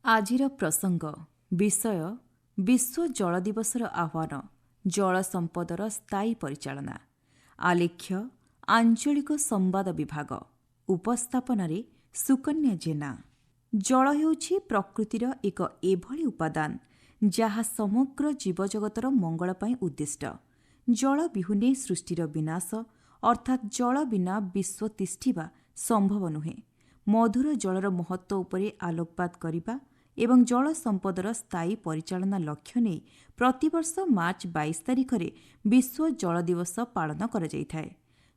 ଆଜିର ପ୍ରସଙ୍ଗ ବିଷୟ ବିଶ୍ୱ ଜଳ ଦିବସର ଆହ୍ୱାନ ଜଳ ସମ୍ପଦର ସ୍ଥାୟୀ ପରିଚାଳନା। ଆଲେଖ୍ୟ ଆଞ୍ଚଳିକ ସମ୍ବାଦ ବିଭାଗ। ଉପସ୍ଥାପନାରେ ସୁକନ୍ୟା ଜେନା। ଜଳ ହେଉଛି ପ୍ରକୃତିର ଏକ ଏଭଳି ଉପାଦାନ ଯାହା ସମଗ୍ର ଜୀବଜଗତର ମଙ୍ଗଳ ପାଇଁ ଉଦ୍ଦିଷ୍ଟ। ଜଳ ବିହୁନେ ସୃଷ୍ଟିର ବିନାଶ ଅର୍ଥାତ୍ ଜଳ ବିନା ବିଶ୍ୱ ତିଷ୍ଠିବା ସମ୍ଭବ ନୁହେଁ। ମଧୁର ଜଳର ମହତ୍ତ୍ୱ ଉପରେ ଆଲୋକପାତ କରିବା ଏବଂ ଜଳ ସମ୍ପଦର ସ୍ଥାୟୀ ପରିଚାଳନା ଲକ୍ଷ୍ୟ ନେଇ ପ୍ରତିବର୍ଷ ମାର୍ଚ୍ଚ 22 ତାରିଖରେ ବିଶ୍ୱ ଜଳ ଦିବସ ପାଳନ କରାଯାଇଥାଏ।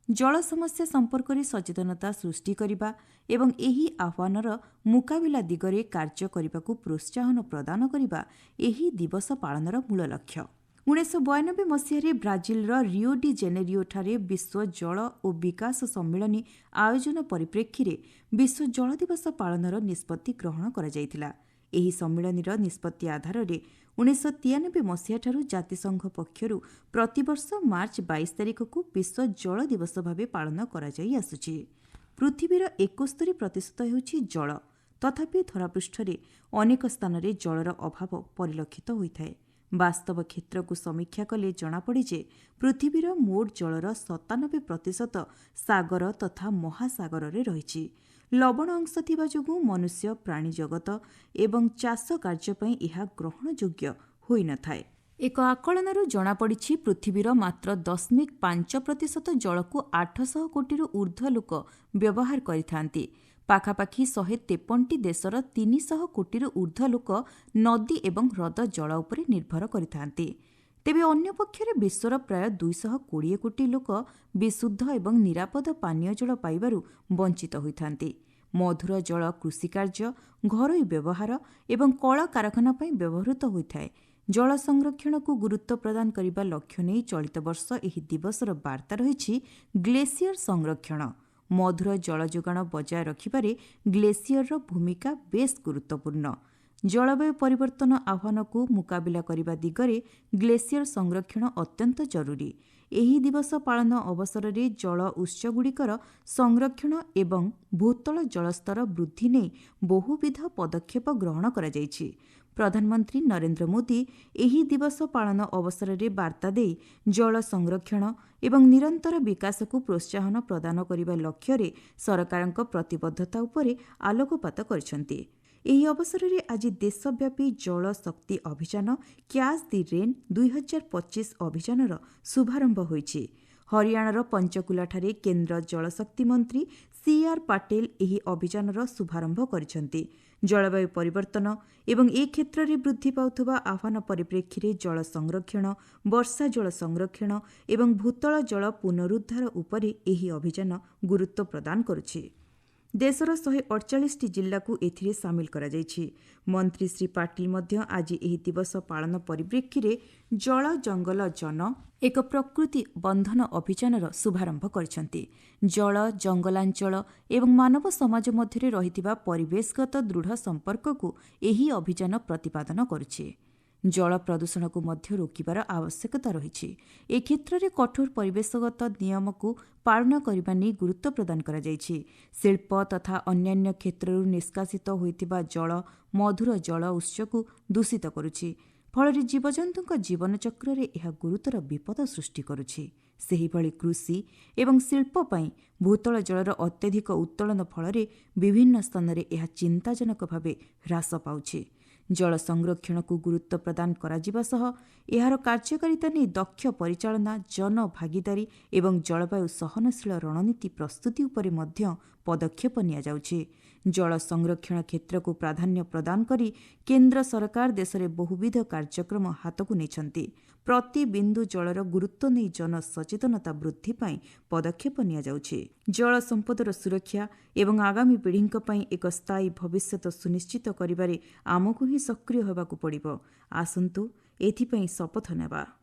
ଜଳ ସମସ୍ୟା ସମ୍ପର୍କରେ ସଚେତନତା ସୃଷ୍ଟି କରିବା ଏବଂ ଏହି ଆହ୍ୱାନର ମୁକାବିଲା ଦିଗରେ କାର୍ଯ୍ୟ କରିବାକୁ ପ୍ରୋତ୍ସାହନ ପ୍ରଦାନ କରିବା ଏହି ଦିବସ ପାଳନର ମୂଳ ଲକ୍ଷ୍ୟ। 1992 ମସିହାରେ ବ୍ରାଜିଲର ରିଓ ଡି ଜେନେରିଓଠାରେ ବିଶ୍ୱ ଜଳ ଓ ବିକାଶ ସମ୍ମିଳନୀ ଆୟୋଜନ ପରିପ୍ରେକ୍ଷୀରେ ବିଶ୍ୱ ଜଳ ଦିବସ ପାଳନର ନିଷ୍ପତ୍ତି ଗ୍ରହଣ କରାଯାଇଥିଲା। ଏହି ସମ୍ମିଳନୀର ନିଷ୍ପତ୍ତି ଆଧାରରେ 1993 ମସିହାଠାରୁ ଜାତିସଂଘ ପକ୍ଷରୁ ପ୍ରତିବର୍ଷ ମାର୍ଚ୍ଚ 22 ତାରିଖକୁ ବିଶ୍ୱ ଜଳ ଦିବସ ଭାବେ ପାଳନ କରାଯାଇ ଆସୁଛି। ପୃଥିବୀର 71% ହେଉଛି ଜଳ, ତଥାପି ଧରାପୃଷ୍ଠରେ ଅନେକ ସ୍ଥାନରେ ଜଳର ଅଭାବ ପରିଲକ୍ଷିତ ହୋଇଥାଏ। ବାସ୍ତବ କ୍ଷେତ୍ରକୁ ସମୀକ୍ଷା କଲେ ଜଣାପଡ଼େ ଯେ ପୃଥିବୀର ମୋଟ ଜଳର 97% ସାଗର ତଥା ମହାସାଗରରେ ରହିଛି। ଲବଣ ଅଂଶ ଥିବା ଯୋଗୁଁ ମନୁଷ୍ୟ, ପ୍ରାଣୀ ଜଗତ ଏବଂ ଚାଷ କାର୍ଯ୍ୟ ପାଇଁ ଏହା ଗ୍ରହଣଯୋଗ୍ୟ ହୋଇନଥାଏ। ଏକ ଆକଳନରୁ ଜଣାପଡ଼ିଛି ପୃଥିବୀର ମାତ୍ର 0.5% ଜଳକୁ 800 କୋଟିରୁ ଉର୍ଦ୍ଧ୍ୱ ଲୋକ ବ୍ୟବହାର କରିଥାନ୍ତି। ପାଖାପାଖି 153ଟି ଦେଶର 300 କୋଟିରୁ ଉର୍ଦ୍ଧ୍ୱ ଲୋକ ନଦୀ ଏବଂ ହ୍ରଦ ଜଳ ଉପରେ ନିର୍ଭର କରିଥାନ୍ତି। ତେବେ ଅନ୍ୟପକ୍ଷରେ ବିଶ୍ୱର ପ୍ରାୟ 220 କୋଟି ଲୋକ ବିଶୁଦ୍ଧ ଏବଂ ନିରାପଦ ପାନୀୟ ଜଳ ପାଇବାରୁ ବଞ୍ଚିତ ହୋଇଥାନ୍ତି। ମଧୁର ଜଳ କୃଷିକାର୍ଯ୍ୟ, ଘରୋଇ ବ୍ୟବହାର ଏବଂ କଳକାରଖାନା ପାଇଁ ବ୍ୟବହୃତ ହୋଇଥାଏ। ଜଳ ସଂରକ୍ଷଣକୁ ଗୁରୁତ୍ୱ ପ୍ରଦାନ କରିବା ଲକ୍ଷ୍ୟ ନେଇ ଚଳିତ ବର୍ଷ ଏହି ଦିବସର ବାର୍ତ୍ତା ରହିଛି ଗ୍ଲେସିୟର ସଂରକ୍ଷଣ। ମଧୁର ଜଳ ଯୋଗାଣ ବଜାୟ ରଖିବାରେ ଗ୍ଲେସିୟରର ଭୂମିକା ବେଶ୍ ଗୁରୁତ୍ୱପୂର୍ଣ୍ଣ। ଜଳବାୟୁ ପରିବର୍ତ୍ତନ ଆହ୍ୱାନକୁ ମୁକାବିଲା କରିବା ଦିଗରେ ଗ୍ଲେସିୟର ସଂରକ୍ଷଣ ଅତ୍ୟନ୍ତ ଜରୁରୀ। ଏହି ଦିବସ ପାଳନ ଅବସରରେ ଜଳ ଉତ୍ସଗୁଡ଼ିକର ସଂରକ୍ଷଣ ଏବଂ ଭୂତଳ ଜଳସ୍ତର ବୃଦ୍ଧି ନେଇ ବହୁବିଧ ପଦକ୍ଷେପ ଗ୍ରହଣ କରାଯାଇଛି। ପ୍ରଧାନମନ୍ତ୍ରୀ ନରେନ୍ଦ୍ର ମୋଦି ଏହି ଦିବସ ପାଳନ ଅବସରରେ ବାର୍ତ୍ତା ଦେଇ ଜଳ ସଂରକ୍ଷଣ ଏବଂ ନିରନ୍ତର ବିକାଶକୁ ପ୍ରୋତ୍ସାହନ ପ୍ରଦାନ କରିବା ଲକ୍ଷ୍ୟରେ ସରକାରଙ୍କ ପ୍ରତିବଦ୍ଧତା ଉପରେ ଆଲୋକପାତ କରିଛନ୍ତି। ଏହି ଅବସରରେ ଆଜି ଦେଶବ୍ୟାପୀ ଜଳ ଶକ୍ତି ଅଭିଯାନ କ୍ୟାଚ୍ ଦି ରେନ୍ 2025 ଅଭିଯାନର ଶୁଭାରମ୍ଭ ହୋଇଛି। ହରିୟାଣାର ପଞ୍ଚକୁଲାଠାରେ କେନ୍ଦ୍ର ଜଳଶକ୍ତି ମନ୍ତ୍ରୀ CR ପାଟିଲ ଏହି ଅଭିଯାନର ଶୁଭାରମ୍ଭ କରିଛନ୍ତି। ଜଳବାୟୁ ପରିବର୍ତ୍ତନ ଏବଂ ଏ କ୍ଷେତ୍ରରେ ବୃଦ୍ଧି ପାଉଥିବା ଆହ୍ୱାନ ପରିପ୍ରେକ୍ଷୀରେ ଜଳ ସଂରକ୍ଷଣ, ବର୍ଷା ଜଳ ସଂରକ୍ଷଣ ଏବଂ ଭୂତଳ ଜଳ ପୁନରୁଦ୍ଧାର ଉପରେ ଏହି ଅଭିଯାନ ଗୁରୁତ୍ୱ ପ୍ରଦାନ କରୁଛି। ଦେଶର 148ଟି ଜିଲ୍ଲାକୁ ଏଥିରେ ସାମିଲ କରାଯାଇଛି। ମନ୍ତ୍ରୀ ଶ୍ରୀ ପାଟିଲ ମଧ୍ୟ ଆଜି ଏହି ଦିବସ ପାଳନ ପରିପ୍ରେକ୍ଷୀରେ ଜଳ ଜଙ୍ଗଲ ଜନ ଏକ ପ୍ରକୃତି ବନ୍ଧନ ଅଭିଯାନର ଶୁଭାରମ୍ଭ କରିଛନ୍ତି। ଜଳ, ଜଙ୍ଗଲାଞ୍ଚଳ ଏବଂ ମାନବ ସମାଜ ମଧ୍ୟରେ ରହିଥିବା ପରିବେଶଗତ ଦୃଢ଼ ସମ୍ପର୍କକୁ ଏହି ଅଭିଯାନ ପ୍ରତିପାଦନ କରୁଛି। ଜଳ ପ୍ରଦୂଷଣକୁ ମଧ୍ୟ ରୋକିବାର ଆବଶ୍ୟକତା ରହିଛି। ଏ କ୍ଷେତ୍ରରେ କଠୋର ପରିବେଶଗତ ନିୟମକୁ ପାଳନ କରିବା ନେଇ ଗୁରୁତ୍ୱ ପ୍ରଦାନ କରାଯାଇଛି। ଶିଳ୍ପ ତଥା ଅନ୍ୟାନ୍ୟ କ୍ଷେତ୍ରରୁ ନିଷ୍କାସିତ ହୋଇଥିବା ଜଳ ମଧୁର ଜଳ ଉତ୍ସକୁ ଦୂଷିତ କରୁଛି, ଫଳରେ ଜୀବଜନ୍ତୁଙ୍କ ଜୀବନଚକ୍ରରେ ଏହା ଗୁରୁତର ବିପଦ ସୃଷ୍ଟି କରୁଛି। ସେହିଭଳି କୃଷି ଏବଂ ଶିଳ୍ପ ପାଇଁ ଭୂତଳ ଜଳର ଅତ୍ୟଧିକ ଉତ୍ତୋଳନ ଫଳରେ ବିଭିନ୍ନ ସ୍ଥାନରେ ଏହା ଚିନ୍ତାଜନକ ଭାବେ ହ୍ରାସ ପାଉଛି। ଜଳ ସଂରକ୍ଷଣକୁ ଗୁରୁତ୍ୱ ପ୍ରଦାନ କରାଯିବା ସହ ଏହାର କାର୍ଯ୍ୟକାରିତା ନେଇ ଦକ୍ଷ ପରିଚାଳନା, ଜନଭାଗିଦାରୀ ଏବଂ ଜଳବାୟୁ ସହନଶୀଳ ରଣନୀତି ପ୍ରସ୍ତୁତି ଉପରେ ମଧ୍ୟ ପଦକ୍ଷେପ ନିଆଯାଉଛି। ଜଳ ସଂରକ୍ଷଣ କ୍ଷେତ୍ରକୁ ପ୍ରାଧାନ୍ୟ ପ୍ରଦାନ କରି କେନ୍ଦ୍ର ସରକାର ଦେଶରେ ବହୁବିଧ କାର୍ଯ୍ୟକ୍ରମ ହାତକୁ ନେଇଛନ୍ତି। ପ୍ରତି ବିନ୍ଦୁ ଜଳର ଗୁରୁତ୍ୱ ନେଇ ଜନସଚେତନତା ବୃଦ୍ଧି ପାଇଁ ପଦକ୍ଷେପ ନିଆଯାଉଛି। ଜଳ ସମ୍ପଦର ସୁରକ୍ଷା ଏବଂ ଆଗାମୀ ପିଢ଼ିଙ୍କ ପାଇଁ ଏକ ସ୍ଥାୟୀ ଭବିଷ୍ୟତ ସୁନିଶ୍ଚିତ କରିବାରେ ଆମକୁ ହିଁ ସକ୍ରିୟ ହେବାକୁ ପଡ଼ିବ। ଆସନ୍ତୁ ଏଥିପାଇଁ ଶପଥ ନେବା।